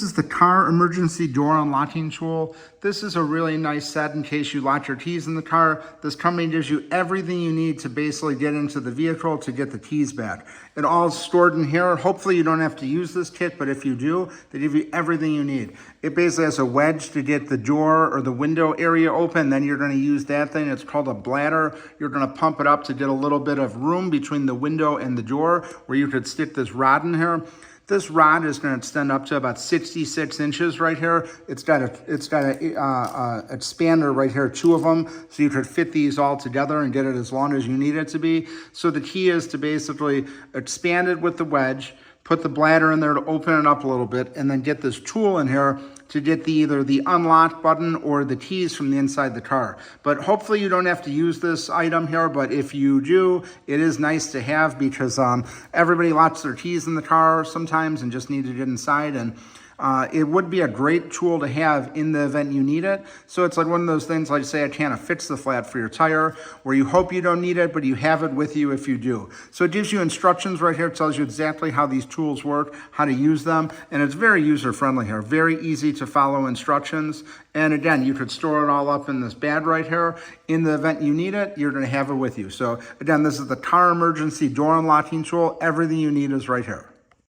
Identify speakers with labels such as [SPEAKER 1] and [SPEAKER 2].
[SPEAKER 1] This is the car emergency door unlocking tool. This is a really nice set in case you lock your keys in the car. This company gives you everything you need to basically get into the vehicle to get the keys back. It all is stored in here. Hopefully you don't have to use this kit, but if you do, they give you everything you need. It basically has a wedge to get the door or the window area open. Then you're going to use that thing. It's called a bladder. You're going to pump it up to get a little bit of room between the window and the door where you could stick this rod in here. This rod is going to extend up to about 66 inches right here. It's got a expander right here, two of them, so you could fit these all together and get it as long as you need it to be. So the key is to basically expand it with the wedge, put the bladder in there to open it up a little bit, and then get this tool in here to get either the unlock button or the keys from the inside the car. But hopefully you don't have to use this item here, but if you do, it is nice to have because everybody locks their keys in the car sometimes and just need to get inside, and it would be a great tool to have in the event you need it. So it's like one of those things, like say, I can't fix the flat for your tire, where you hope you don't need it, but you have it with you if you do. So it gives you instructions right here. It tells you exactly how these tools work, how to use them, and it's very user-friendly here. Very easy to follow instructions. And again, you could store it all up in this bag right here. In the event you need it, you're going to have it with you. So again, this is the car emergency door unlocking tool. Everything you need is right here.